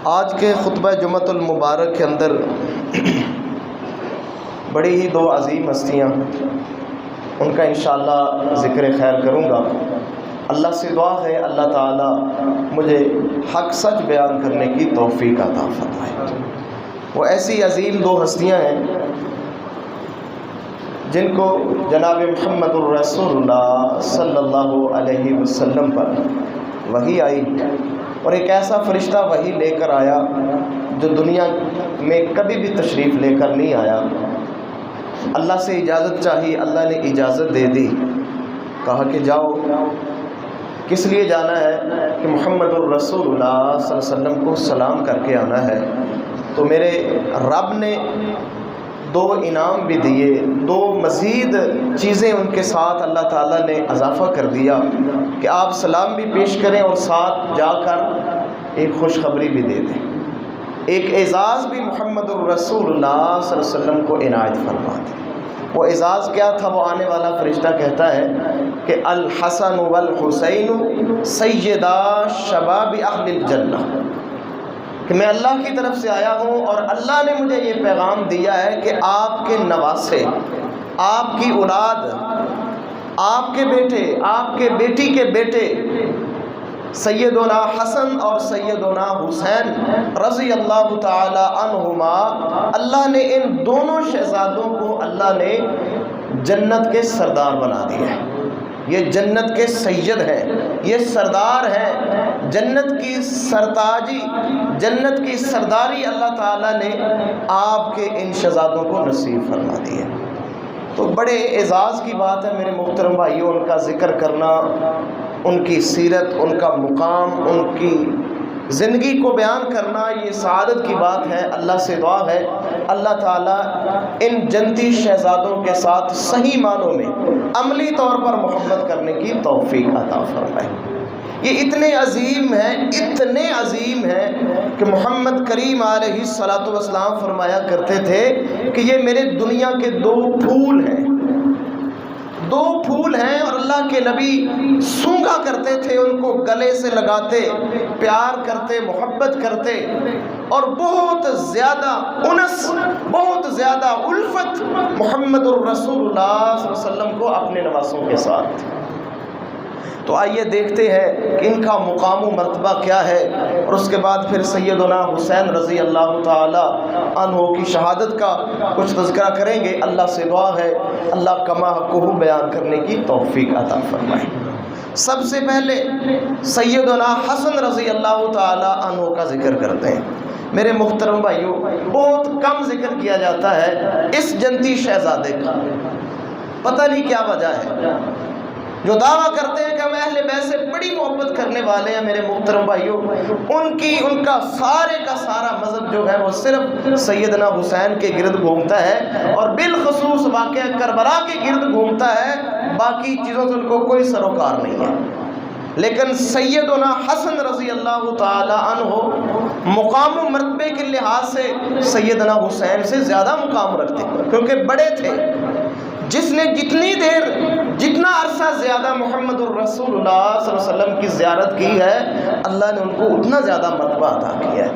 آج کے خطبہ جمعۃ المبارک کے اندر بڑی ہی دو عظیم ہستیاں، ان کا انشاءاللہ ذکر خیر کروں گا۔ اللہ سے دعا ہے اللہ تعالیٰ مجھے حق سچ بیان کرنے کی توفیق عطا فرمائے۔ وہ ایسی عظیم دو ہستیاں ہیں جن کو جناب محمد الرسول اللہ صلی اللہ علیہ وسلم پر وحی آئی، اور ایک ایسا فرشتہ وحی لے کر آیا جو دنیا میں کبھی بھی تشریف لے کر نہیں آیا۔ اللہ سے اجازت چاہی، اللہ نے اجازت دے دی، کہا کہ جاؤ۔ کس لیے جانا ہے؟ کہ محمد الرسول اللہ صلی اللہ علیہ وسلم کو سلام کر کے آنا ہے۔ تو میرے رب نے دو انعام بھی دیے، دو مزید چیزیں ان کے ساتھ اللہ تعالیٰ نے اضافہ کر دیا کہ آپ سلام بھی پیش کریں اور ساتھ جا کر ایک خوشخبری بھی دے دیں، ایک اعزاز بھی محمد الرسول اللہ صلی اللہ علیہ وسلم کو عنایت فرما دیں۔ وہ اعزاز کیا تھا؟ وہ آنے والا فرشتہ کہتا ہے کہ الحسن والحسین سیدا شباب اہل الجنہ، کہ میں اللہ کی طرف سے آیا ہوں اور اللہ نے مجھے یہ پیغام دیا ہے کہ آپ کے نواسے، آپ کی اولاد، آپ کے بیٹے، آپ کے بیٹی کے بیٹے سیدنا حسن اور سیدنا حسین رضی اللہ تعالی عنہما، اللہ نے ان دونوں شہزادوں کو اللہ نے جنت کے سردار بنا دیا ہے۔ یہ جنت کے سید ہیں، یہ سردار ہیں، جنت کی سرتاجی، جنت کی سرداری اللہ تعالیٰ نے آپ کے ان شہزادوں کو نصیب فرما دی ہے۔ تو بڑے اعزاز کی بات ہے میرے محترم بھائیوں، ان کا ذکر کرنا، ان کی سیرت، ان کا مقام، ان کی زندگی کو بیان کرنا، یہ سعادت کی بات ہے۔ اللہ سے دعا ہے اللہ تعالیٰ ان جنتی شہزادوں کے ساتھ صحیح معنوں میں عملی طور پر محبت کرنے کی توفیق عطا فرمائے۔ یہ اتنے عظیم ہیں، اتنے عظیم ہیں کہ محمد کریم علیہ الصلوۃ والسلام فرمایا کرتے تھے کہ یہ میرے دنیا کے دو پھول ہیں، دو پھول ہیں، اور اللہ کے نبی سونگا کرتے تھے، ان کو گلے سے لگاتے، پیار کرتے، محبت کرتے، اور بہت زیادہ انس، بہت زیادہ الفت محمد الرسول اللہ صلی اللہ علیہ وسلم کو اپنے نواسوں کے ساتھ۔ تو آئیے دیکھتے ہیں کہ ان کا مقام و مرتبہ کیا ہے، اور اس کے بعد پھر سیدنا حسین رضی اللہ تعالی عنہ کی شہادت کا کچھ تذکرہ کریں گے۔ اللہ سے دعا ہے اللہ کما حقہ بیان کرنے کی توفیق عطا فرمائے۔ سب سے پہلے سیدنا حسن رضی اللہ تعالی عنہ کا ذکر کرتے ہیں۔ میرے محترم بھائیوں، بہت کم ذکر کیا جاتا ہے اس جنتی شہزادے کا، پتہ نہیں کیا وجہ ہے۔ جو دعویٰ کرتے ہیں کہ ہم اہل بیت سے بڑی محبت کرنے والے ہیں، میرے محترم بھائیوں، ان کا سارے کا سارا مذہب جو ہے وہ صرف سیدنا حسین کے گرد گھومتا ہے، اور بالخصوص واقعہ کربلا کے گرد گھومتا ہے، باقی چیزوں سے ان کو کوئی سروکار نہیں ہے۔ لیکن سیدنا حسن رضی اللہ تعالی عنہ مقام و مرتبے کے لحاظ سے سیدنا حسین سے زیادہ مقام رکھتے، کیونکہ بڑے تھے۔ جس نے جتنی دیر، جتنا عرصہ زیادہ محمد الرسول اللہ صلی اللہ علیہ وسلم کی زیارت کی ہے، اللہ نے ان کو اتنا زیادہ مرتبہ عطا کیا ہے۔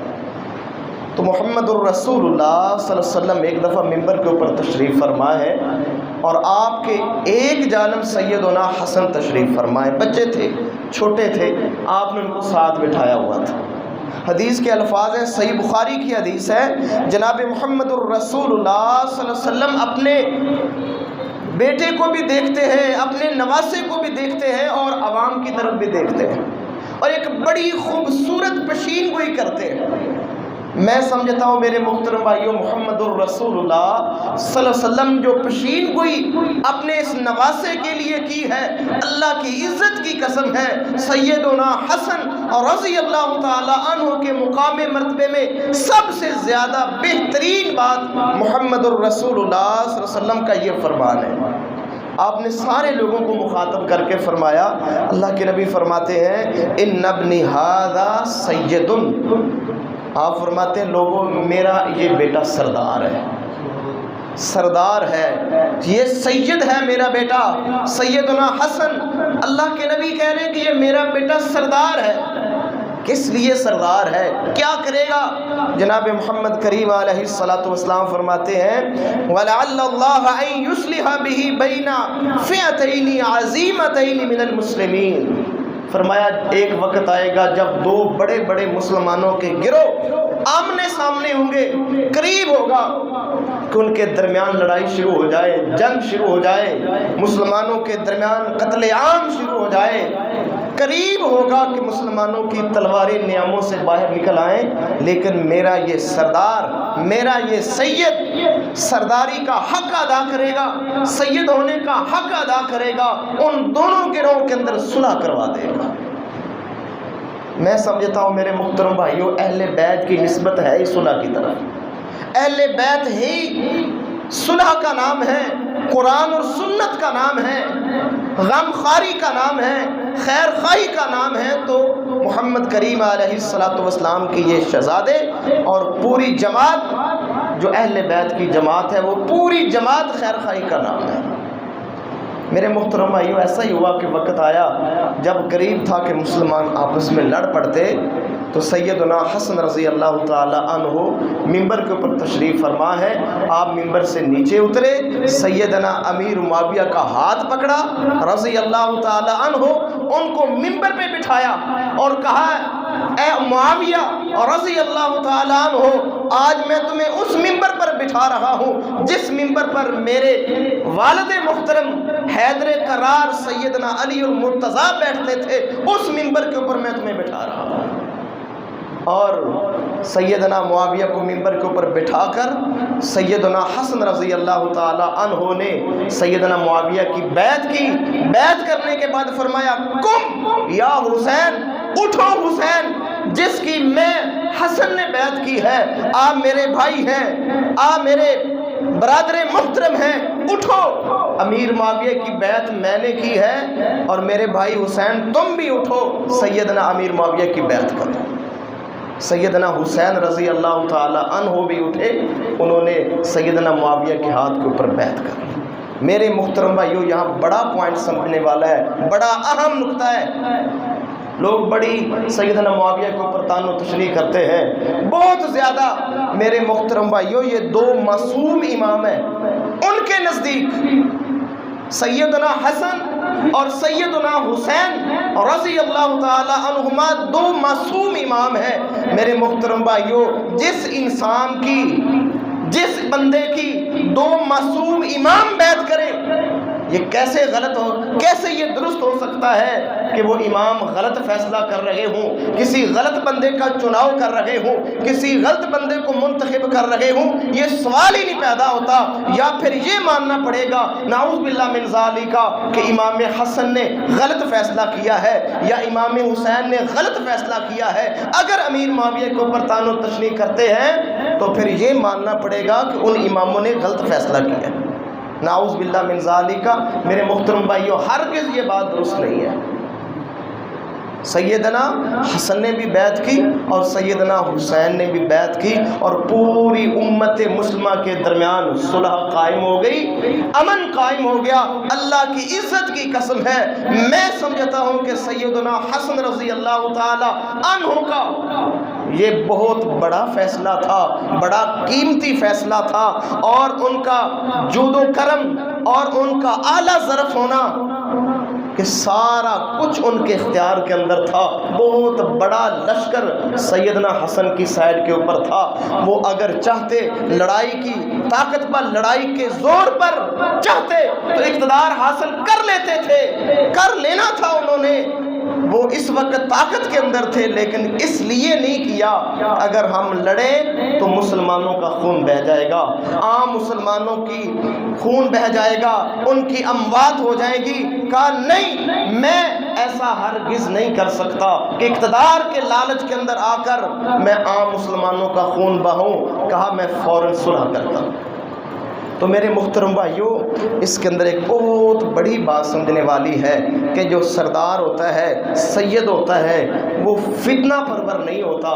تو محمد الرسول اللہ صلی اللہ علیہ وسلم ایک دفعہ ممبر کے اوپر تشریف فرما ہے، اور آپ کے ایک جانب سیدنا حسن تشریف فرمائے، بچے تھے، چھوٹے تھے، آپ نے ان کو ساتھ بٹھایا ہوا تھا۔ حدیث کے الفاظ ہیں، صحیح بخاری کی حدیث ہے، جناب محمد الرسول اللہ صلی اللہ علیہ وسلم اپنے بیٹے کو بھی دیکھتے ہیں، اپنے نواسے کو بھی دیکھتے ہیں، اور عوام کی طرف بھی دیکھتے ہیں، اور ایک بڑی خوبصورت پیشین گوئی کرتے ہیں۔ میں سمجھتا ہوں میرے محترم بھائیوں، محمد الرسول اللہ صلی اللہ علیہ وسلم جو پیشین گوئی اپنے اس نواسے کے لیے کی ہے، اللہ کی عزت کی قسم ہے، سیدنا حسن اور رضی اللہ تعالی عنہ کے مقام مرتبے میں سب سے زیادہ بہترین بات محمد الرسول اللہ صلی اللہ علیہ وسلم کا یہ فرمان ہے۔ آپ نے سارے لوگوں کو مخاطب کر کے فرمایا، اللہ کے نبی فرماتے ہیں ان ابنی ھذا سید، آپ فرماتے ہیں لوگوں میرا یہ بیٹا سردار ہے، سردار ہے، یہ سید ہے میرا بیٹا سیدنا حسن۔ اللہ کے نبی کہہ رہے ہیں کہ یہ میرا بیٹا سردار ہے۔ کس لیے سردار ہے، کیا کرے گا؟ جناب محمد کریم علیہ الصلوۃ والسلام فرماتے ہیں وَلَعَلَّ اللَّهَ أَن يُصْلِحَ بِهِ بَيْنَ فِئَتَيْنِ عَظِيمَتَيْنِ مِنَ الْمُسْلِمِينَ، فرمایا ایک وقت آئے گا جب دو بڑے بڑے مسلمانوں کے گروہ آمنے سامنے ہوں گے، قریب ہوگا کہ ان کے درمیان لڑائی شروع ہو جائے، جنگ شروع ہو جائے، مسلمانوں کے درمیان قتل عام شروع ہو جائے، قریب ہوگا کہ مسلمانوں کی تلواریں نیاموں سے باہر نکل آئیں، لیکن میرا یہ سردار، میرا یہ سید سرداری کا حق ادا کرے گا، سید ہونے کا حق ادا کرے گا، ان دونوں گروہوں کے اندر صلح کروا دے گا۔ میں سمجھتا ہوں میرے محترم بھائیوں، اہل بیت کی نسبت ہے ہی صلح کی طرف، اہل بیت ہی صلح کا نام ہے، قرآن اور سنت کا نام ہے، غم خواری کا نام ہے، خیر خواہی کا نام ہے۔ تو محمد کریم علیہ الصلوۃ والسلام کی یہ شہزادے اور پوری جماعت جو اہل بیت کی جماعت ہے، وہ پوری جماعت خیر خواہی کا نام ہے۔ میرے محترم بھائیوں، ایسا ہی ہوا کہ وقت آیا جب قریب تھا کہ مسلمان آپس میں لڑ پڑتے، تو سیدنا حسن رضی اللہ تعالی عنہ ممبر کے اوپر تشریف فرما ہے، آپ ممبر سے نیچے اترے، سیدنا امیر معاویہ کا ہاتھ پکڑا رضی اللہ تعالی عنہ، ان کو ممبر پہ بٹھایا اور کہا اے معاویہ رضی اللہ تعالی عنہ، آج میں تمہیں اس ممبر پر بٹھا رہا ہوں جس ممبر پر میرے والد محترم حیدر کرار سیدنا علی المرتضیٰ بیٹھتے تھے، اس ممبر کے اوپر میں تمہیں بٹھا رہا ہوں۔ اور سیدنا معاویہ کو ممبر کے اوپر بٹھا کر سیدنا حسن رضی اللہ تعالی عنہ نے سیدنا معاویہ کی بیعت کی، بیعت کرنے کے بعد فرمایا قم یا حسین، اٹھو حسین، جس کی میں حسن نے بیعت کی ہے، آپ میرے بھائی ہیں، آپ میرے برادر محترم ہیں، اٹھو، امیر معاویہ کی بیعت میں نے کی ہے اور میرے بھائی حسین تم بھی اٹھو، سیدنا امیر معاویہ کی بیعت کرو۔ سیدنا حسین رضی اللہ تعالی عنہ بھی اٹھے، انہوں نے سیدنا معاویہ کے ہاتھ کے اوپر بیعت کر۔ میرے محترم بھائیوں، یہاں بڑا پوائنٹ سمجھنے والا ہے، بڑا اہم نقطہ ہے۔ لوگ بڑی سیدنا معاویہ کے اوپر تان و تشریح کرتے ہیں بہت زیادہ۔ میرے محترم بھائیوں، یہ دو معصوم امام ہیں، ان کے نزدیک سیدنا حسن اور سیدنا حسین رضی اللہ تعالی عنہما دو معصوم امام ہیں۔ میرے محترم بھائیوں، جس انسان کی، جس بندے کی دو معصوم امام بیعت کرے، یہ کیسے غلط ہو، کیسے یہ درست ہو سکتا ہے کہ وہ امام غلط فیصلہ کر رہے ہوں، کسی غلط بندے کا چناؤ کر رہے ہوں، کسی غلط بندے کو منتخب کر رہے ہوں؟ یہ سوال ہی نہیں پیدا ہوتا۔ یا پھر یہ ماننا پڑے گا نعوذ باللہ من ذالک کہ امام حسن نے غلط فیصلہ کیا ہے یا امام حسین نے غلط فیصلہ کیا ہے۔ اگر امیر معاویہ کے اوپر تان و تشنیع کرتے ہیں تو پھر یہ ماننا پڑے گا کہ ان اماموں نے غلط فیصلہ کیا ہے، نعوذ باللہ من ذالک۔ میرے محترم بھائیوں، ہرگز یہ بات درست نہیں ہے۔ سیدنا حسن نے بھی بیعت کی اور سیدنا حسین نے بھی بیعت کی، اور پوری امت مسلمہ کے درمیان صلح قائم ہو گئی، امن قائم ہو گیا۔ اللہ کی عزت کی قسم ہے، میں سمجھتا ہوں کہ سیدنا حسن رضی اللہ تعالی عنہ کا یہ بہت بڑا فیصلہ تھا، بڑا قیمتی فیصلہ تھا، اور ان کا جود و کرم اور ان کا اعلیٰ ظرف ہونا کہ سارا کچھ ان کے اختیار کے اندر تھا۔ بہت بڑا لشکر سیدنا حسن کی سائڈ کے اوپر تھا، وہ اگر چاہتے لڑائی کی طاقت پر، لڑائی کے زور پر چاہتے تو اقتدار حاصل کر لیتے تھے، کر لینا تھا انہوں نے، وہ اس وقت طاقت کے اندر تھے، لیکن اس لیے نہیں کیا اگر ہم لڑیں تو مسلمانوں کا خون بہہ جائے گا، عام مسلمانوں کی خون بہہ جائے گا، ان کی اموات ہو جائے گی۔ کہا نہیں، میں ایسا ہرگز نہیں کر سکتا کہ اقتدار کے لالچ کے اندر آ کر میں عام مسلمانوں کا خون بہاؤں۔ کہا میں فوراً صلح کرتا۔ تو میرے محترم بھائیوں، اس کے اندر ایک بہت بڑی بات سمجھنے والی ہے کہ جو سردار ہوتا ہے، سید ہوتا ہے، وہ فتنہ پرور نہیں ہوتا،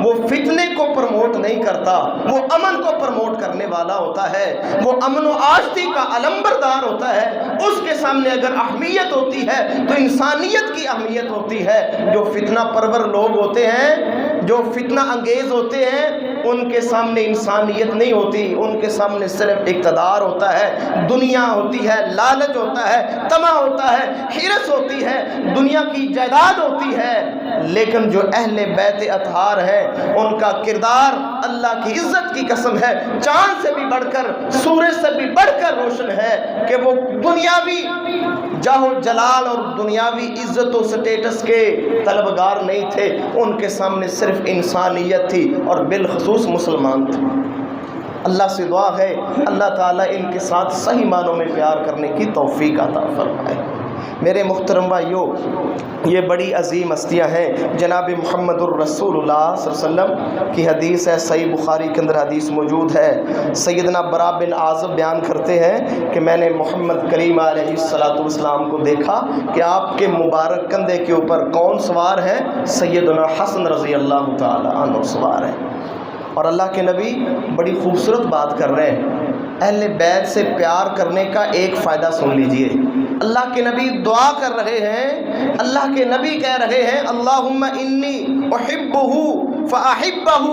وہ فتنے کو پروموٹ نہیں کرتا، وہ امن کو پروموٹ کرنے والا ہوتا ہے، وہ امن و آشتی کا علمبردار ہوتا ہے۔ اس کے سامنے اگر اہمیت ہوتی ہے تو انسانیت کی اہمیت ہوتی ہے۔ جو فتنہ پرور لوگ ہوتے ہیں، جو فتنہ انگیز ہوتے ہیں، ان کے سامنے انسانیت نہیں ہوتی، ان کے سامنے صرف اقتدار ہوتا ہے، دنیا ہوتی ہے، لالچ ہوتا ہے، طمع ہوتا ہے، حرص ہوتی ہے، دنیا کی جائیداد ہوتی ہے۔ لیکن جو اہل بیت اطہار ہیں، ان کا کردار اللہ کی عزت کی قسم ہے چاند سے بھی بڑھ کر، سورج سے بھی بڑھ کر روشن ہے کہ وہ دنیاوی جاہ و جلال اور دنیاوی عزت و سٹیٹس کے طلبگار نہیں تھے، ان کے سامنے صرف انسانیت تھی، اور بالخصوص مسلمان تھے۔ اللہ سے دعا ہے اللہ تعالیٰ ان کے ساتھ صحیح معنوں میں پیار کرنے کی توفیق عطا فرمائے۔ میرے محترم بھائیوں، یہ بڑی عظیم ہستیاں ہیں۔ جناب محمد الرسول اللہ صلی اللہ علیہ وسلم کی حدیث ہے، صحیح بخاری کے اندر حدیث موجود ہے۔ سیدنا برا بن عازب بیان کرتے ہیں کہ میں نے محمد کریم علیہ السلام کو دیکھا کہ آپ کے مبارک کندھے کے اوپر کون سوار ہے؟ سیدنا حسن رضی اللہ تعالی عنہ سوار ہے۔ اور اللہ کے نبی بڑی خوبصورت بات کر رہے ہیں۔ اہل بیت سے پیار کرنے کا ایک فائدہ سن لیجئے۔ اللہ کے نبی دعا کر رہے ہیں، اللہ کے نبی کہہ رہے ہیں اللہم انی احبہ فاحبہ،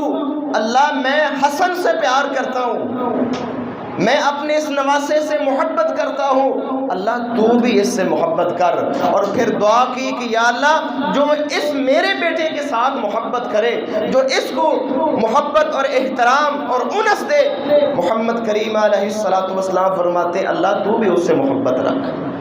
اللہ میں حسن سے پیار کرتا ہوں، میں اپنے اس نواسے سے محبت کرتا ہوں، اللہ تو بھی اس سے محبت کر۔ اور پھر دعا کی کہ یا اللہ جو اس میرے بیٹے کے ساتھ محبت کرے، جو اس کو محبت اور احترام اور انس دے، محمد کریم علیہ السلام فرماتے اللہ تو بھی اس سے محبت رکھ۔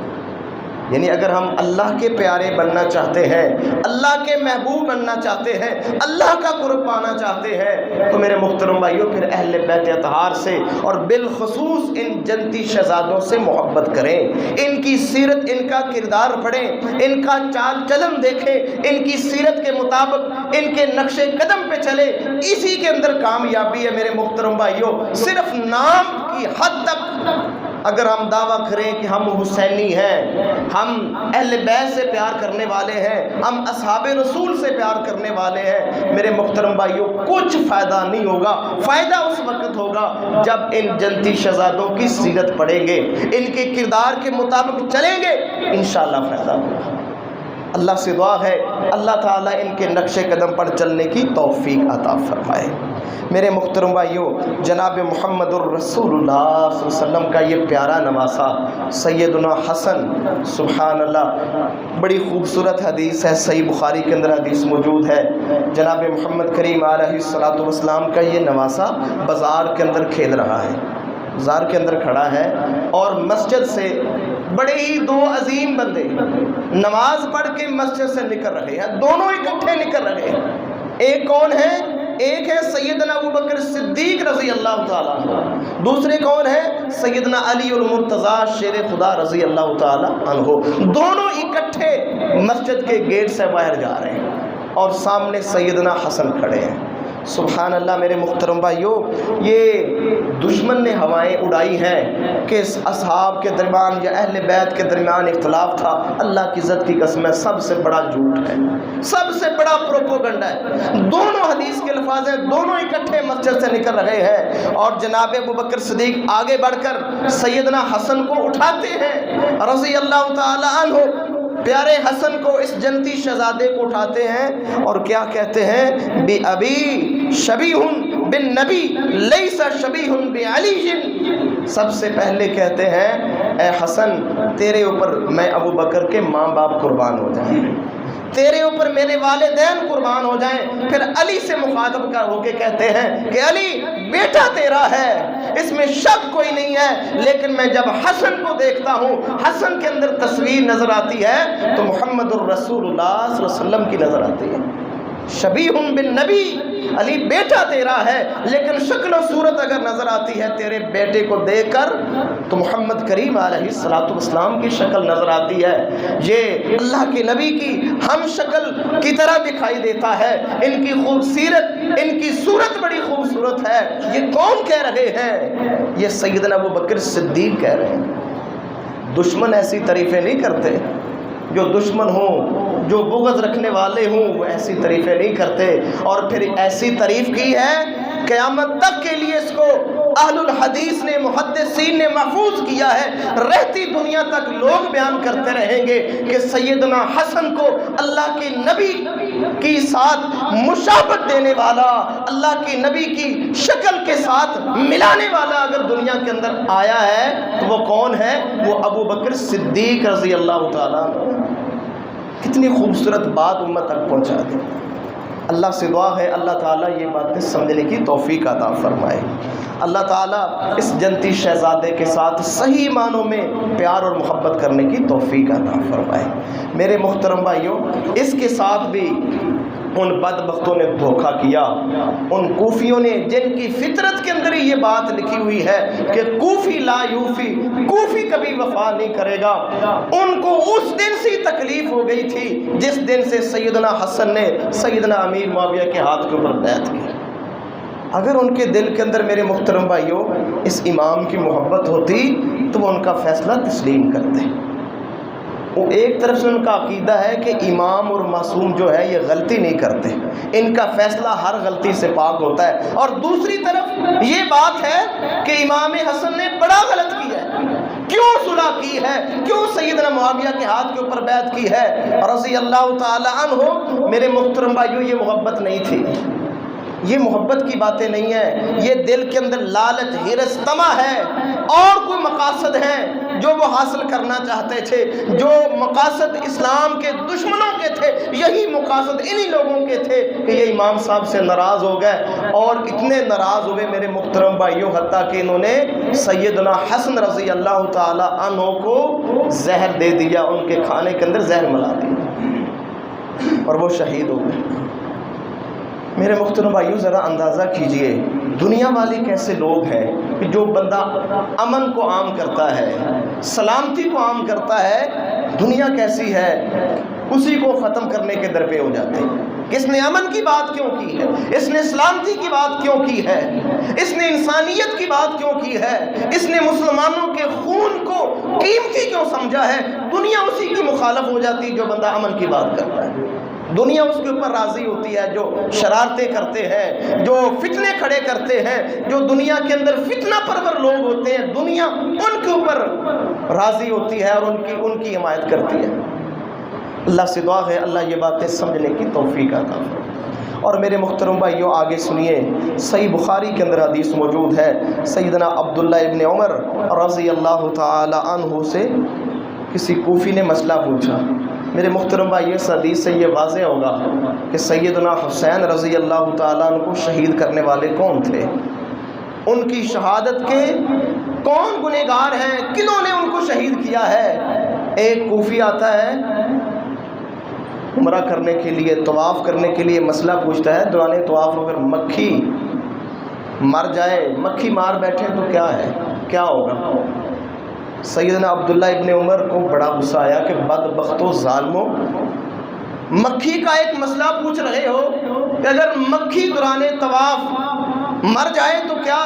یعنی اگر ہم اللہ کے پیارے بننا چاہتے ہیں، اللہ کے محبوب بننا چاہتے ہیں، اللہ کا قرب پانا چاہتے ہیں، تو میرے محترم بھائیوں پھر اہل بیت اطہار سے اور بالخصوص ان جنتی شہزادوں سے محبت کریں، ان کی سیرت، ان کا کردار پڑھیں، ان کا چال چلن دیکھیں، ان کی سیرت کے مطابق ان کے نقش قدم پہ چلے، اسی کے اندر کامیابی ہے۔ میرے محترم بھائیوں صرف نام کی حد تک اگر ہم دعویٰ کریں کہ ہم حسینی ہیں، ہم اہل بیت سے پیار کرنے والے ہیں، ہم اصحاب رسول سے پیار کرنے والے ہیں، میرے محترم بھائیوں کچھ فائدہ نہیں ہوگا۔ فائدہ اس وقت ہوگا جب ان جنتی شہزادوں کی سیرت پڑھیں گے، ان کے کردار کے مطابق چلیں گے، انشاءاللہ فائدہ ہوگا۔ اللہ سے دعا ہے اللہ تعالیٰ ان کے نقش قدم پر چلنے کی توفیق عطا فرمائے۔ میرے محترم بھائیوں، جناب محمد الرسول اللہ صلی اللہ علیہ وسلم کا یہ پیارا نواسا سیدنا حسن، سبحان اللہ، بڑی خوبصورت حدیث ہے، صحیح بخاری کے اندر حدیث موجود ہے۔ جناب محمد کریم علیہ السلام کا یہ نواسا بازار کے اندر کھیل رہا ہے، بازار کے اندر کھڑا ہے، اور مسجد سے بڑے ہی دو عظیم بندے نماز پڑھ کے مسجد سے نکل رہے ہیں، دونوں اکٹھے نکل رہے ہیں۔ ایک کون ہے؟ ایک ہے سیدنا ابوبکر صدیق رضی اللہ تعالیٰ عنہ، دوسرے کون ہے؟ سیدنا علی المرتضیٰ شیر خدا رضی اللہ تعالیٰ عنہ۔ دونوں اکٹھے مسجد کے گیٹ سے باہر جا رہے ہیں، اور سامنے سیدنا حسن کھڑے ہیں۔ سبحان اللہ میرے محترم بھائیوں، یہ دشمن نے ہوائیں اڑائی ہیں کہ اصحاب کے درمیان یا اہل بیت کے درمیان اختلاف تھا۔ اللہ کی عزت کی قسم ہے، سب سے بڑا جھوٹ ہے، سب سے بڑا پروپیگنڈا ہے۔ دونوں حدیث کے الفاظ ہیں، دونوں اکٹھے مسجد سے نکل رہے ہیں، اور جناب ابوبکر صدیق آگے بڑھ کر سیدنا حسن کو اٹھاتے ہیں رضی اللہ تعالی عنہ، پیارے حسن کو، اس جنتی شہزادے کو اٹھاتے ہیں، اور کیا کہتے ہیں؟ بی ابی شبیہ بالنبی لیس شبیہ بعلی۔ سب سے پہلے کہتے ہیں اے حسن تیرے اوپر میں ابو بکر کے ماں باپ قربان ہو جائیں، تیرے اوپر میرے والدین قربان ہو جائیں۔ پھر علی سے مخاطب ہو کے کہتے ہیں کہ علی بیٹا تیرا ہے، اس میں شک کوئی نہیں ہے، لیکن میں جب حسن کو دیکھتا ہوں، حسن کے اندر تصویر نظر آتی ہے تو محمد الرسول اللہ صلی اللہ علیہ وسلم کی نظر آتی ہے۔ شبیہ بالنبی، علی بیٹا تیرا ہے، لیکن شکل و صورت اگر نظر آتی ہے تیرے بیٹے کو دیکھ کر تو محمد کریم علیہ السلام کی شکل نظر آتی ہے۔ یہ اللہ کے نبی کی ہم شکل کی طرح دکھائی دیتا ہے، ان کی خوبصورت، ان کی صورت بڑی خوبصورت ضرورت ہے؟ یہ کون کہہ رہے ہیں؟ یہ سیدنا ابو بکر صدیق کہہ رہے ہیں۔ دشمن ایسی تعریفیں نہیں کرتے، جو دشمن ہوں، جو بغض رکھنے والے ہوں، وہ ایسی تعریفیں نہیں کرتے۔ اور پھر ایسی تعریف کی ہے قیامت تک کے لیے اس کو اہل الحدیث نے، محدثین نے محفوظ کیا ہے، رہتی دنیا تک لوگ بیان کرتے رہیں گے کہ سیدنا حسن کو اللہ کے نبی کی ساتھ مشابہت دینے والا، اللہ کے نبی کی شکل کے ساتھ ملانے والا اگر دنیا کے اندر آیا ہے تو وہ کون ہے؟ وہ ابو بکر صدیق رضی اللہ تعالیٰ عنہ۔ کتنی خوبصورت بات امت تک پہنچا دی۔ اللہ سے دعا ہے اللہ تعالیٰ یہ باتیں سمجھنے کی توفیق عطا فرمائے۔ اللہ تعالیٰ اس جنتی شہزادے کے ساتھ صحیح معنوں میں پیار اور محبت کرنے کی توفیق عطا فرمائے۔ میرے محترم بھائیوں، اس کے ساتھ بھی ان بدبختوں نے دھوکہ کیا، ان کوفیوں نے جن کی فطرت کے اندر ہی یہ بات لکھی ہوئی ہے کہ کوفی لا یوفی، کوفی کبھی وفا نہیں کرے گا، ان کو اس دن سے تکلیف ہو گئی تھی جس دن سے سیدنا حسن نے سیدنا امیر معاویہ کے ہاتھ کے اوپر بیعت کی۔ اگر ان کے دل کے اندر میرے محترم بھائیوں اس امام کی محبت ہوتی تو وہ ان کا فیصلہ تسلیم کرتے۔ وہ ایک طرف سے ان کا عقیدہ ہے کہ امام اور معصوم جو ہے یہ غلطی نہیں کرتے، ان کا فیصلہ ہر غلطی سے پاک ہوتا ہے، اور دوسری طرف یہ بات ہے کہ امام حسن نے بڑا غلط کیا ہے، کیوں صلح کی ہے، کیوں سیدنا معاویہ کے ہاتھ کے اوپر بیعت کی ہے رضی اللہ تعالی عنہ۔ میرے محترم بھائیوں، یہ محبت نہیں تھی، یہ محبت کی باتیں نہیں ہیں، یہ دل کے اندر لالچ، ہرس، طمع ہے، اور کوئی مقاصد ہیں جو وہ حاصل کرنا چاہتے تھے، جو مقاصد اسلام کے دشمنوں کے تھے، یہی مقاصد انہی لوگوں کے تھے کہ یہ امام صاحب سے ناراض ہو گئے، اور اتنے ناراض ہوئے میرے محترم بھائیوں حتیٰ کہ انہوں نے سیدنا حسن رضی اللہ تعالی عنہ کو زہر دے دیا، ان کے کھانے کے اندر زہر ملا دیا اور وہ شہید ہو گئے۔ میرے محترم بھائیوں، ذرا اندازہ کیجئے دنیا والے کیسے لوگ ہیں کہ جو بندہ امن کو عام کرتا ہے، سلامتی کو عام کرتا ہے، دنیا کیسی ہے، اسی کو ختم کرنے کے در پہ ہو جاتے ہیں۔ اس نے امن کی بات کیوں کی ہے؟ اس نے سلامتی کی بات کیوں کی ہے؟ اس نے انسانیت کی بات کیوں کی ہے؟ اس نے مسلمانوں کے خون کو قیمتی کیوں سمجھا ہے؟ دنیا اسی کی مخالف ہو جاتی ہے جو بندہ امن کی بات کرتا ہے۔ دنیا اس کے اوپر راضی ہوتی ہے جو شرارتیں کرتے ہیں، جو فتنے کھڑے کرتے ہیں، جو دنیا کے اندر فتنہ پرور لوگ ہوتے ہیں، دنیا ان کے اوپر راضی ہوتی ہے اور ان کی حمایت کرتی ہے۔ اللہ سے دعا ہے اللہ یہ باتیں سمجھنے کی توفیق عطا فرمائے۔ اور میرے محترم بھائیوں آگے سنیے، صحیح بخاری کے اندر حدیث موجود ہے، سیدنا عبداللہ ابن عمر رضی اللہ تعالی عنہ سے کسی کوفی نے مسئلہ پوچھا۔ میرے محترم بھائی، اس حدیث سے یہ واضح ہوگا کہ سیدنا حسین رضی اللہ تعالیٰ عنہ کو شہید کرنے والے کون تھے، ان کی شہادت کے کون گنہگار ہیں، کنہوں نے ان کو شہید کیا ہے۔ ایک کوفی آتا ہے عمرہ کرنے کے لیے، طواف کرنے کے لیے، مسئلہ پوچھتا ہے دوران طواف اگر مکھی مر جائے، مکھی مار بیٹھے تو کیا ہے، کیا ہوگا؟ سیدنا عبداللہ ابن عمر کو بڑا غصہ آیا کہ بدبختو ظالمو، مکھی کا ایک مسئلہ پوچھ رہے ہو کہ اگر مکھی دوران طواف مر جائے تو کیا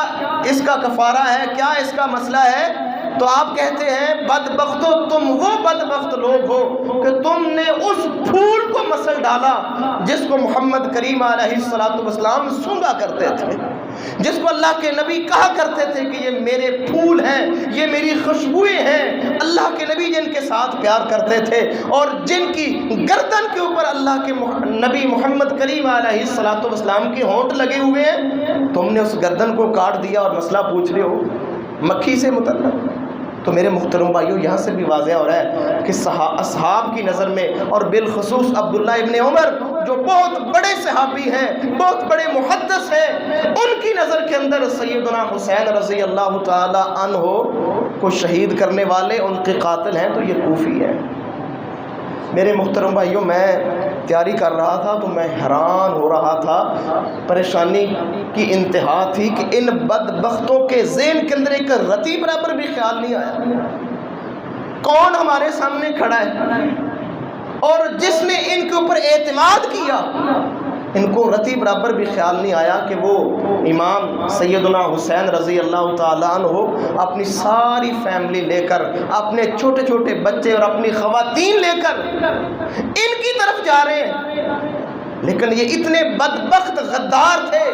اس کا کفارہ ہے، کیا اس کا مسئلہ ہے؟ تو آپ کہتے ہیں بدبختو، تم وہ بدبخت لوگ ہو کہ تم نے اس پھول کو مسل ڈالا جس کو محمد کریم علیہ السلام سونگا کرتے تھے، جس کو اللہ کے نبی کہا کرتے تھے کہ یہ میرے پھول ہیں، یہ میری خوشبوئیں ہیں۔ اللہ کے نبی جن کے ساتھ پیار کرتے تھے اور جن کی گردن کے اوپر اللہ کے نبی محمد کریم علیہ السلام کے ہونٹ لگے ہوئے ہیں، تم نے اس گردن کو کاٹ دیا اور مسئلہ پوچھ رہے ہو مکھی سے متعلق۔ تو میرے محترم بھائیوں یہاں سے بھی واضح ہو رہا ہے کہ اصحاب کی نظر میں، اور بالخصوص عبداللہ ابن عمر جو بہت بڑے صحابی ہیں، بہت بڑے محدث ہیں، ان کی نظر کے اندر سیدنا حسین رضی اللہ تعالی عنہ کو شہید کرنے والے ان کے قاتل ہیں تو یہ کوفی ہے۔ میرے محترم بھائیوں، میں تیاری کر رہا تھا تو میں حیران ہو رہا تھا، پریشانی کی انتہا تھی کہ ان بدبختوں کے ذہن کے اندر ایک رتی برابر بھی خیال نہیں آیا کون ہمارے سامنے کھڑا ہے اور جس نے ان کے اوپر اعتماد کیا، ان کو رتی برابر بھی خیال نہیں آیا کہ وہ امام سیدنا حسین رضی اللہ تعالیٰ عنہ اپنی ساری فیملی لے کر، اپنے چھوٹے چھوٹے بچے اور اپنی خواتین لے کر ان کی طرف جا رہے ہیں۔ لیکن یہ اتنے بدبخت غدار تھے،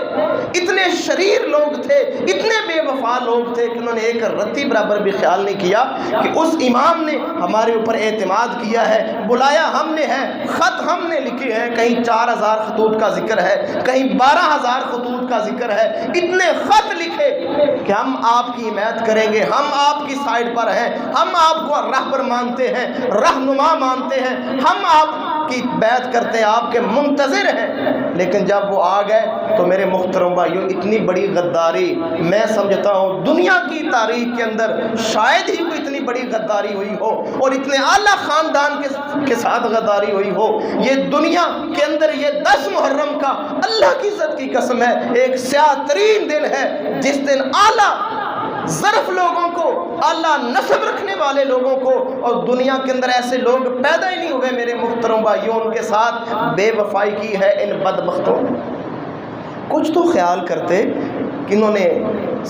اتنے شریر لوگ تھے، اتنے بے وفا لوگ تھے کہ انہوں نے ایک رتی برابر بھی خیال نہیں کیا کہ اس امام نے ہمارے اوپر اعتماد کیا ہے، بلایا ہم نے ہے، خط ہم نے لکھے ہیں، کہیں 4000 خطوط کا ذکر ہے، کہیں 12000 خطوط کا ذکر ہے، اتنے خط لکھے کہ ہم آپ کی حمایت کریں گے، ہم آپ کی سائیڈ پر ہیں، ہم آپ کو رہبر مانتے ہیں، رہنما مانتے ہیں، ہم آپ کی بیعت کرتے ہیں، آپ کے منتظر ہیں۔ لیکن جب وہ آ گئے تو میرے محترم بھائیو، اتنی بڑی غداری میں سمجھتا ہوں دنیا کی تاریخ کے اندر شاید ہی کوئی اتنی بڑی غداری ہوئی ہو اور اتنے اعلیٰ خاندان کے ساتھ غداری ہوئی ہو۔ یہ دنیا کے اندر یہ 10 محرم کا اللہ کی عزت کی قسم ہے ایک سیاہ ترین دن ہے، جس دن اعلیٰ ظرف لوگوں کو، اعلیٰ نسب رکھنے والے لوگوں کو، اور دنیا کے اندر ایسے لوگ پیدا ہی نہیں ہوئے میرے محترم بھائیوں، ان کے ساتھ بے وفائی کی ہے ان بدبختوں نے۔ کچھ تو خیال کرتے کہ انہوں نے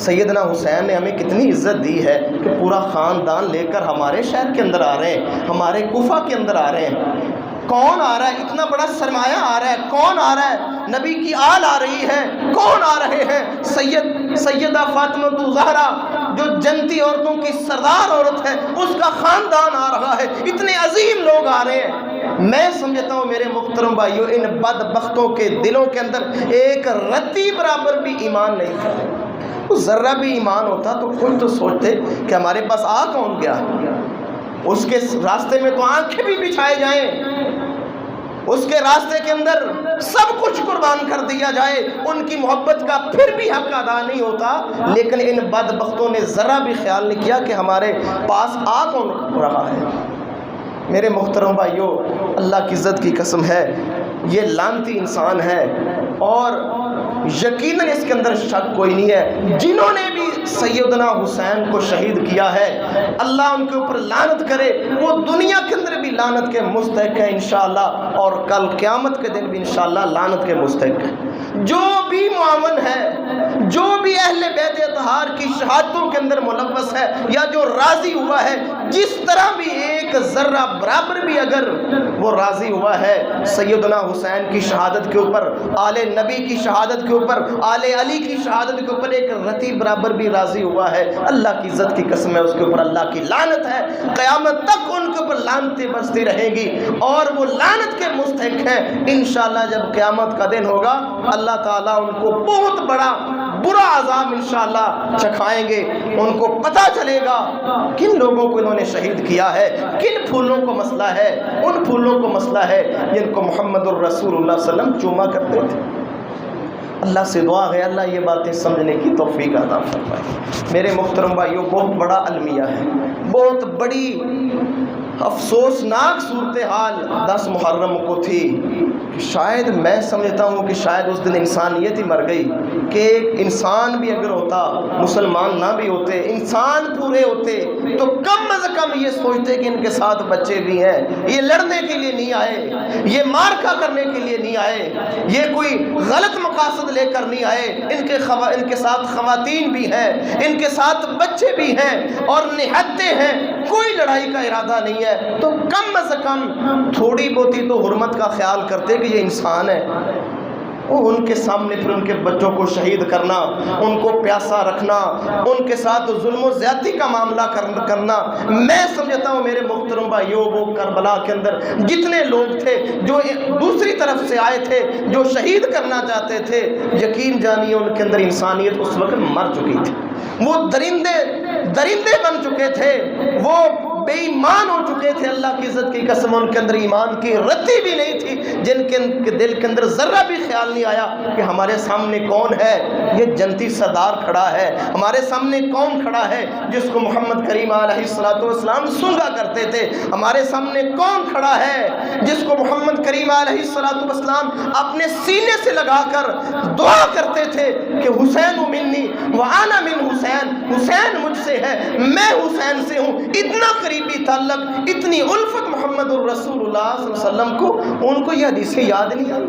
سیدنا حسین نے ہمیں کتنی عزت دی ہے کہ پورا خاندان لے کر ہمارے شہر کے اندر آ رہے ہیں، ہمارے کوفہ کے اندر آ رہے ہیں۔ کون آ رہا ہے؟ اتنا بڑا سرمایہ آ رہا ہے، کون آ رہا ہے؟ نبی کی آل آ رہی ہے، کون آ رہے ہیں؟ سیدہ فاطمہ الزہرا جو جنتی عورتوں کی سردار عورت ہے، اس کا خاندان آ رہا ہے، اتنے عظیم لوگ آ رہے ہیں۔ میں سمجھتا ہوں میرے محترم بھائیو، ان بدبختوں کے دلوں کے اندر ایک رتی برابر بھی ایمان نہیں تھا۔ ذرہ بھی ایمان ہوتا تو خود تو سوچتے کہ ہمارے پاس آ کون گیا، اس کے راستے میں تو آنکھیں بھی بچھائے جائیں، اس کے راستے کے اندر سب کچھ قربان کر دیا جائے، ان کی محبت کا پھر بھی حق ادا نہیں ہوتا۔ لیکن ان بدبختوں نے ذرا بھی خیال نہیں کیا کہ ہمارے پاس آ کون رہا ہے۔ میرے محترم بھائیو، اللہ کی عزت کی قسم ہے یہ لعنتی انسان ہے، اور یقیناً اس کے اندر شک کوئی نہیں ہے، جنہوں نے بھی سیدنا حسین کو شہید کیا ہے اللہ ان کے اوپر لعنت کرے، وہ دنیا کے اندر بھی لعنت کے مستحق ہیں انشاءاللہ، اور کل قیامت کے دن بھی انشاءاللہ لعنت کے مستحق ہیں۔ جو بھی معاون ہے، جو بھی اہل بیت اطہار کی شہادتوں کے اندر ملوث ہے، یا جو راضی ہوا ہے، جس طرح بھی ایک ذرہ برابر بھی اگر وہ راضی ہوا ہے سیدنا حسین کی شہادت کے اوپر، آل نبی کی شہادت کے اوپر، آل علی کی شہادت کے اوپر ایک رتی برابر بھی راضی ہوا ہے، اللہ کی عزت کی قسم ہے اس کے اوپر اللہ کی لعنت ہے، قیامت تک ان کے اوپر لعنتیں برستی رہیں گی، اور وہ لعنت کے مستحق ہیں۔ انشاءاللہ جب قیامت کا دن ہوگا اللہ تعالیٰ ان کو بہت بڑا برا عذاب انشاءاللہ چکھائیں گے، ان کو پتہ چلے گا کن لوگوں کو انہوں نے شہید کیا ہے، کن پھولوں کو مسئلہ ہے، ان پھولوں کو مسئلہ ہے جن کو محمد الرسول اللہ صلی اللہ علیہ وسلم چوما کرتے تھے۔ اللہ سے دعا ہے اللہ یہ باتیں سمجھنے کی توفیق عطا فرمائے۔ میرے محترم بھائیوں، بہت بڑا المیہ ہے، بہت بڑی افسوسناک صورتحال 10 محرم کو تھی، کہ شاید میں سمجھتا ہوں کہ شاید اس دن انسانیت ہی مر گئی، کہ ایک انسان بھی اگر ہوتا، مسلمان نہ بھی ہوتے، انسان پورے ہوتے تو کم از کم یہ سوچتے کہ ان کے ساتھ بچے بھی ہیں، یہ لڑنے کے لیے نہیں آئے، یہ مارکا کرنے کے لیے نہیں آئے، یہ کوئی غلط مقاصد لے کر نہیں آئے، ان کے ساتھ خواتین بھی ہیں، ان کے ساتھ بچے بھی ہیں اور نہتے ہیں، کوئی لڑائی کا ارادہ نہیں ہے، تو کم از کم تھوڑی بہتی تو حرمت کا خیال کرتے کہ یہ انسان ہے۔ ان کے سامنے پھر ان کے بچوں کو شہید کرنا، ان کو پیاسا رکھنا، ان کے ساتھ ظلم و زیادتی کا معاملہ کرنا، میں سمجھتا ہوں میرے محترم بھائیوں، وہ کربلا کے اندر جتنے لوگ تھے جو دوسری طرف سے آئے تھے، جو شہید کرنا چاہتے تھے، یقین جانیے ان کے اندر انسانیت اس وقت مر چکی تھی، وہ درندے بن چکے تھے، وہ بے ایمان ہو چکے تھے، اللہ کی عزت کی قسم ان کے اندر ایمان کی رتی بھی نہیں تھی، جن کے دل کے اندر ذرہ بھی خیال نہیں آیا کہ ہمارے سامنے کون ہے، یہ جنتی سردار کھڑا ہے، ہمارے سامنے کون کھڑا ہے جس کو محمد کریم علیہ السلام سونگا کرتے تھے، ہمارے سامنے کون کھڑا ہے جس کو محمد کریم علیہ السلام اپنے سینے سے لگا کر دعا کرتے تھے کہ حسین منی وانا من حسین، حسین مجھ سے ہے، میں حسین سے ہوں، اتنا قریبی تعلق، اتنی الفت محمد الرسول اللہ صلی اللہ علیہ وسلم کو، ان کو یہ حدیثیں یاد نہیں آئی۔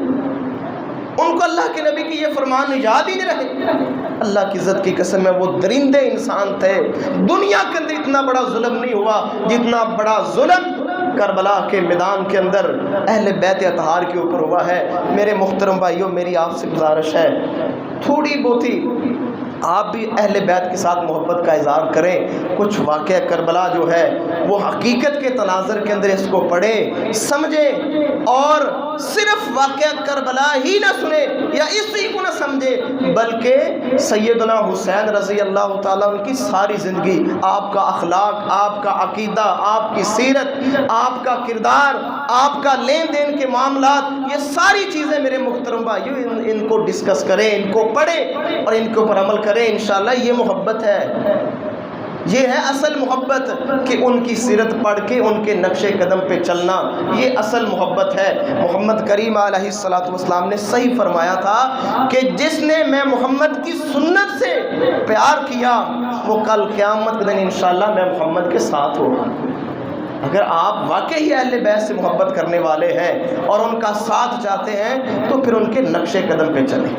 ان کو اللہ کے نبی کی یہ فرمان یاد ہی نہیں رہے۔ اللہ کی عزت کی قسم ہے، وہ درندے انسان تھے۔ دنیا کے اندر اتنا بڑا ظلم نہیں ہوا جتنا بڑا ظلم کربلا کے میدان کے اندر اہل بیت اطہار کے اوپر ہوا ہے۔ میرے محترم بھائیوں، میری آپ سے گزارش ہے، تھوڑی بہتی آپ بھی اہل بیت کے ساتھ محبت کا اظہار کریں۔ کچھ واقعہ کربلا جو ہے وہ حقیقت کے تناظر کے اندر اس کو پڑھیں، سمجھیں، اور صرف واقعہ کربلا ہی نہ سنیں یا اسی کو نہ سمجھیں، بلکہ سیدنا حسین رضی اللہ تعالیٰ ان کی ساری زندگی، آپ کا اخلاق، آپ کا عقیدہ، آپ کی سیرت، آپ کا کردار، آپ کا لین دین کے معاملات، یہ ساری چیزیں میرے محترم بھائیوں ان کو ڈسکس کریں، ان کو پڑھیں اور ان کے اوپر عمل کریں۔ انشاءاللہ یہ محبت ہے، یہ ہے اصل محبت، کہ ان کی سیرت پڑھ کے ان کے نقش قدم پہ چلنا، یہ اصل محبت ہے۔ محمد کریم علیہ السلام نے صحیح فرمایا تھا کہ جس نے میں محمد کی سنت سے پیار کیا وہ کل قیامت کے دن انشاءاللہ میں محمد کے ساتھ ہوگا۔ اگر آپ واقعی اہل بیت سے محبت کرنے والے ہیں اور ان کا ساتھ چاہتے ہیں تو پھر ان کے نقش قدم پہ چلیں،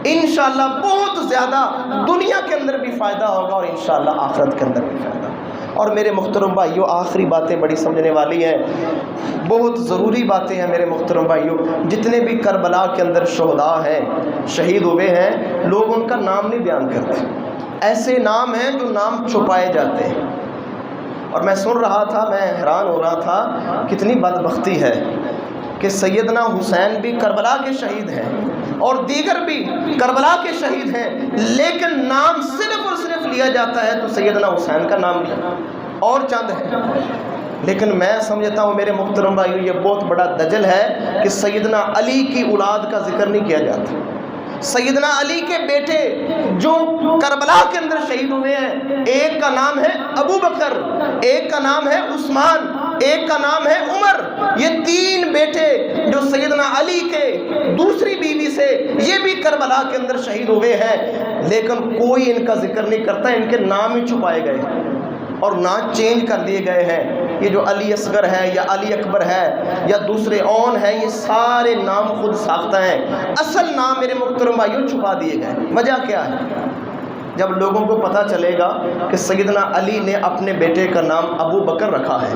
انشاءاللہ بہت زیادہ دنیا کے اندر بھی فائدہ ہوگا اور انشاءاللہ آخرت کے اندر بھی فائدہ۔ اور میرے محترم بھائیوں، آخری باتیں بڑی سمجھنے والی ہیں، بہت ضروری باتیں ہیں میرے محترم بھائیوں۔ جتنے بھی کربلا کے اندر شہداء ہیں، شہید ہوئے ہیں، لوگ ان کا نام نہیں بیان کرتے، ایسے نام ہیں جو نام چھپائے جاتے ہیں۔ اور میں سن رہا تھا، میں حیران ہو رہا تھا، کتنی بدبختی ہے کہ سیدنا حسین بھی کربلا کے شہید ہیں اور دیگر بھی کربلا کے شہید ہیں، لیکن نام صرف اور صرف لیا جاتا ہے تو سیدنا حسین کا نام لیا اور چند ہے۔ لیکن میں سمجھتا ہوں میرے محترم بھائیوں، یہ بہت بڑا دجل ہے کہ سیدنا علی کی اولاد کا ذکر نہیں کیا جاتا۔ سیدنا علی کے بیٹے جو کربلا کے اندر شہید ہوئے ہیں، ایک کا نام ہے ابو بکر، ایک کا نام ہے عثمان، ایک کا نام ہے عمر۔ یہ تین بیٹے جو سیدنا علی کے دوسری بیوی سے یہ بھی کربلا کے اندر شہید ہوئے ہیں، لیکن کوئی ان کا ذکر نہیں کرتا، ان کے نام ہی چھپائے گئے اور نام چینج کر دیے گئے ہیں۔ یہ جو علی اصغر ہے یا علی اکبر ہے یا دوسرے اون ہے، یہ سارے نام خود ساختہ ہیں، اصل نام میرے محترم بھائیوں چھپا دیے گئے۔ وجہ کیا ہے؟ جب لوگوں کو پتہ چلے گا کہ سیدنا علی نے اپنے بیٹے کا نام ابو بکر رکھا ہے،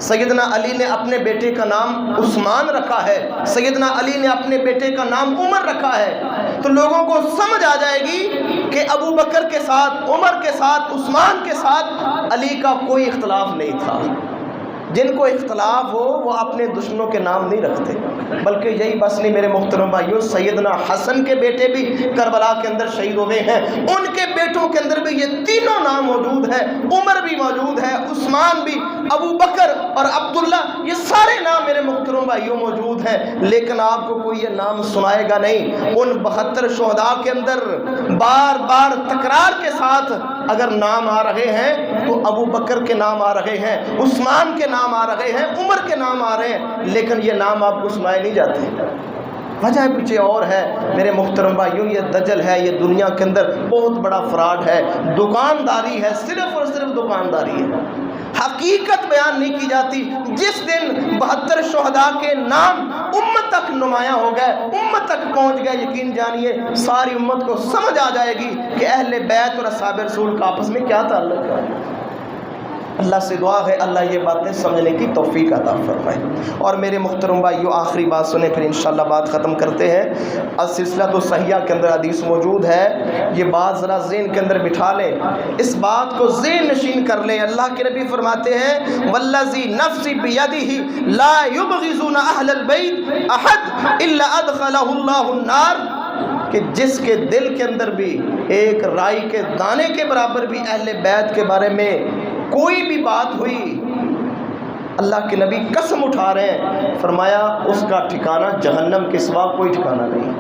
سیدنا علی نے اپنے بیٹے کا نام عثمان رکھا ہے، سیدنا علی نے اپنے بیٹے کا نام عمر رکھا ہے، تو لوگوں کو سمجھ آ جائے گی کہ ابو بکر کے ساتھ، عمر کے ساتھ، عثمان کے ساتھ علی کا کوئی اختلاف نہیں تھا۔ جن کو اختلاف ہو وہ اپنے دشمنوں کے نام نہیں رکھتے، بلکہ یہی بس نہیں میرے محترم بھائیوں، سیدنا حسن کے بیٹے بھی کربلا کے اندر شہید ہوئے ہیں، ان کے بیٹوں کے اندر بھی یہ تینوں نام موجود ہیں، عمر بھی موجود ہے، عثمان بھی، ابو بکر اور عبداللہ، یہ سارے نام میرے محترم بھائیوں موجود ہیں، لیکن آپ کو کوئی یہ نام سنائے گا نہیں۔ ان 72 شہداء کے اندر بار بار تکرار کے ساتھ اگر نام آ رہے ہیں تو ابو بکر کے نام آ رہے ہیں، عثمان کے نام آ رہے ہیں، عمر کے نام آ رہے ہیں، لیکن یہ نام آپ کو سنائے نہیں جاتے۔ وجہ پیچھے اور ہے میرے محترم بھائیوں، یہ دجل ہے، یہ دنیا کے اندر بہت بڑا فراڈ ہے، دکانداری ہے، صرف اور صرف دکانداری ہے، حقیقت بیان نہیں کی جاتی۔ جس دن 72 شہداء کے نام امت تک نمایاں ہو گئے، امت تک پہنچ گئے، یقین جانیے ساری امت کو سمجھ آ جائے گی کہ اہل بیت اور اصحاب رسول کا آپس میں کیا تعلق ہے۔ اللہ سے دعا ہے اللہ یہ باتیں سمجھنے کی توفیق عطا فرمائے۔ اور میرے محترم بھائیوں، آخری بات سنیں پھر انشاءاللہ بات ختم کرتے ہیں۔ السلسلۃ الصحیحہ کے اندر حدیث موجود ہے، یہ بات ذرا ذہن کے اندر بٹھا لیں، اس بات کو ذہن نشین کر لیں۔ اللہ کے نبی فرماتے ہیں والذی نفسی بیدہ لا یبغضون اہل البیت احد الا ادخلہ اللہ النار، کہ جس کے دل کے اندر بھی ایک رائی کے دانے کے برابر بھی اہل بیت کے بارے میں کوئی بھی بات ہوئی، اللہ کے نبی قسم اٹھا رہے ہیں، فرمایا اس کا ٹھکانہ جہنم کے سوا کوئی ٹھکانہ نہیں۔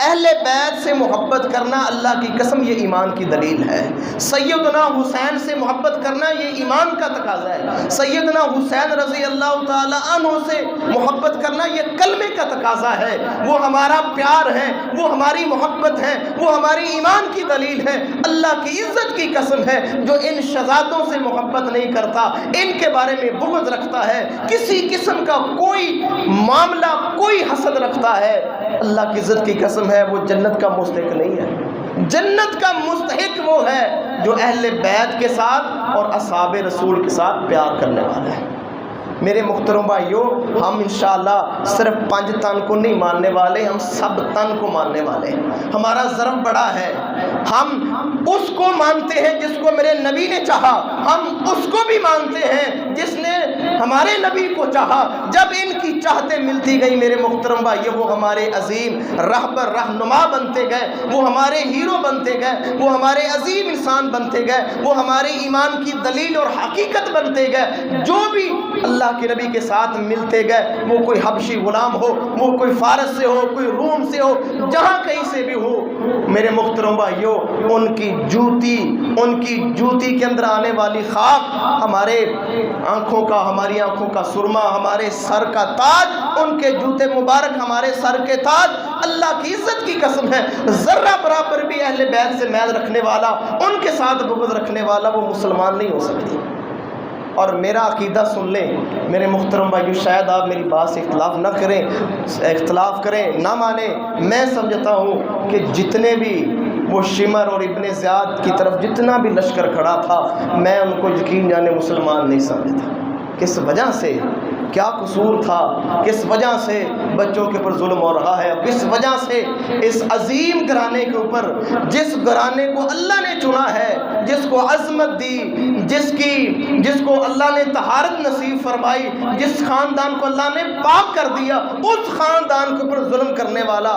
اہل بیت سے محبت کرنا اللہ کی قسم یہ ایمان کی دلیل ہے۔ سیدنا حسین سے محبت کرنا یہ ایمان کا تقاضا ہے۔ سیدنا حسین رضی اللہ تعالی عنہ سے محبت کرنا یہ کلمے کا تقاضا ہے۔ وہ ہمارا پیار ہے، وہ ہماری محبت ہے، وہ ہماری ایمان کی دلیل ہے۔ اللہ کی عزت کی قسم ہے، جو ان شہزادوں سے محبت نہیں کرتا، ان کے بارے میں بغض رکھتا ہے، کسی قسم کا کوئی معاملہ، کوئی حسد رکھتا ہے، اللہ کی عزت کی قسم ہے وہ جنت کا مستحق نہیں ہے۔ جنت کا مستحق وہ ہے جو اہل بیت کے ساتھ اور اصحاب رسول کے ساتھ پیار کرنے والا ہے۔ میرے محترم بھائیو، ہم انشاءاللہ صرف 5 تن کو نہیں ماننے والے، ہم سب تن کو ماننے والے ہیں۔ ہمارا ضرب بڑا ہے، ہم اس کو مانتے ہیں جس کو میرے نبی نے چاہا، ہم اس کو بھی مانتے ہیں جس نے ہمارے نبی کو چاہا۔ جب ان کی چاہتے ملتی گئی میرے محترم بھائیو، وہ ہمارے عظیم رہبر رہنما بنتے گئے، وہ ہمارے ہیرو بنتے گئے، وہ ہمارے عظیم انسان بنتے گئے، وہ ہمارے ایمان کی دلیل اور حقیقت بنتے گئے۔ جو بھی اللہ کے نبی کے ساتھ ملتے گئے، وہ کوئی حبشی غلام ہو، وہ کوئی فارس سے ہو، کوئی روم سے ہو، جہاں کہیں سے بھی ہو، میرے محترم بھائیو، ان کی جوتی کے اندر آنے والی خاک ہماری آنکھوں کا سرما، ہمارے سر کا تاج، ان کے جوتے مبارک ہمارے سر کے تاج۔ اللہ کی عزت کی قسم ہے، ذرہ برابر بھی اہل بیت سے میل رکھنے والا، ان کے ساتھ بغض رکھنے والا، وہ مسلمان نہیں ہو سکتی۔ اور میرا عقیدہ سن لیں میرے محترم بھائیو، شاید آپ میری بات سے اختلاف کریں، نہ مانیں، میں سمجھتا ہوں کہ جتنے بھی وہ شمر اور ابن زیاد کی طرف جتنا بھی لشکر کھڑا تھا، میں ان کو یقین جانے مسلمان نہیں سمجھتا۔ کس وجہ سے؟ کیا قصور تھا؟ کس وجہ سے بچوں کے اوپر ظلم ہو رہا ہے؟ کس وجہ سے اس عظیم گھرانے کے اوپر، جس گھرانے کو اللہ نے چنا ہے، جس کو عظمت دی، جس کو اللہ نے طہارت نصیب فرمائی، جس خاندان کو اللہ نے پاک کر دیا، اس خاندان کے اوپر ظلم کرنے والا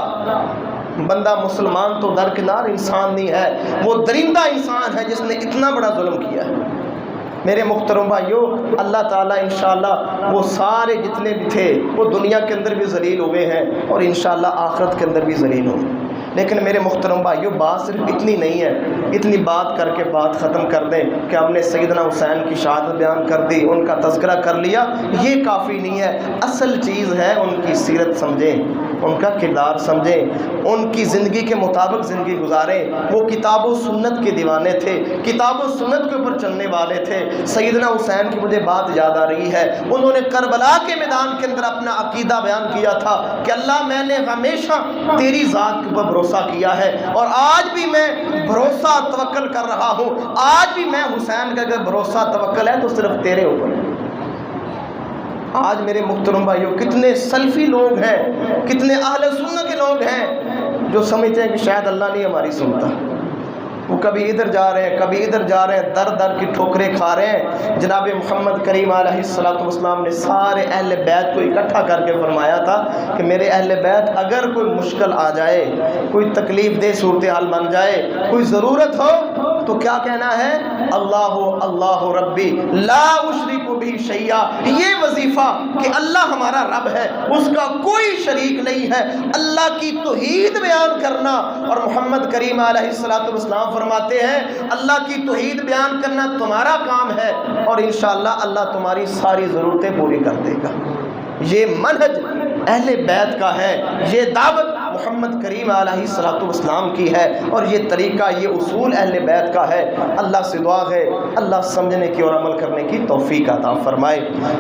بندہ مسلمان تو درکنار انسان نہیں ہے، وہ درندہ انسان ہے جس نے اتنا بڑا ظلم کیا ہے۔ میرے محترم بھائیو، اللہ تعالیٰ انشاءاللہ وہ سارے جتنے بھی تھے وہ دنیا کے اندر بھی ذلیل ہوئے ہیں اور انشاءاللہ آخرت کے اندر بھی ذلیل ہوں۔ لیکن میرے محترم بھائیو، بات صرف اتنی نہیں ہے، اتنی بات کر کے بات ختم کر دیں کہ ہم نے سیدنا حسین کی شہادت بیان کر دی، ان کا تذکرہ کر لیا، یہ کافی نہیں ہے۔ اصل چیز ہے ان کی سیرت سمجھیں، ان کا کردار سمجھیں، ان کی زندگی کے مطابق زندگی گزاریں۔ وہ کتاب و سنت کے دیوانے تھے، کتاب و سنت کے اوپر چلنے والے تھے۔ سیدنا حسین کی مجھے بات یاد آ رہی ہے، انہوں نے کربلا کے میدان کے اندر اپنا عقیدہ بیان کیا تھا کہ اللہ، میں نے ہمیشہ تیری ذات کے اوپر بھروسہ کیا ہے اور آج بھی میں بھروسہ توکل کر رہا ہوں، آج بھی میں حسین کا اگر بھروسہ توکل ہے تو صرف تیرے اوپر ہے۔ آج میرے محترم بھائیوں، کتنے سلفی لوگ ہیں، کتنے اہل سنت کے لوگ ہیں جو سمجھتے ہیں کہ شاید اللہ نہیں ہماری سنتا، وہ کبھی ادھر جا رہے ہیں، کبھی ادھر جا رہے ہیں، در در کی ٹھوکریں کھا رہے ہیں۔ جناب محمد کریم علیہ السلام نے سارے اہل بیت کو اکٹھا کر کے فرمایا تھا کہ میرے اہل بیت، اگر کوئی مشکل آ جائے، کوئی تکلیف دہ صورتحال بن جائے، کوئی ضرورت ہو تو کیا کہنا ہے؟ اللہ اللہ ربی لا اشرک بہ شیئا۔ یہ وظیفہ کہ اللہ ہمارا رب ہے، اس کا کوئی شریک نہیں ہے، اللہ کی توحید بیان کرنا۔ اور محمد کریم علیہ السلام فرماتے ہیں اللہ کی توحید بیان کرنا تمہارا کام ہے اور انشاءاللہ اللہ تمہاری ساری ضرورتیں پوری کر دے گا۔ یہ منہج اہل بیت کا ہے، یہ دعوت محمد کریم علیہ السلام کی ہے اور یہ طریقہ، یہ اصول اہل بیت کا ہے۔ اللہ سے دعا ہے اللہ سمجھنے کی اور عمل کرنے کی توفیق عطا فرمائے۔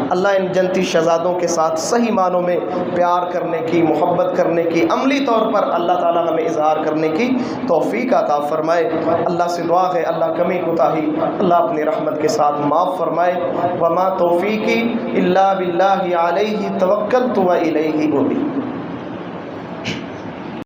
اللہ ان جنتی شہزادوں کے ساتھ صحیح معنوں میں پیار کرنے کی، محبت کرنے کی، عملی طور پر اللہ تعالی ہمیں اظہار کرنے کی توفیق عطا فرمائے۔ اللہ سے دعا ہے اللہ کمی کوتاہی اللہ اپنی رحمت کے ساتھ معاف فرمائے۔ وما توفیقی الا باللہ علیہ توکلت و الیہ انیب۔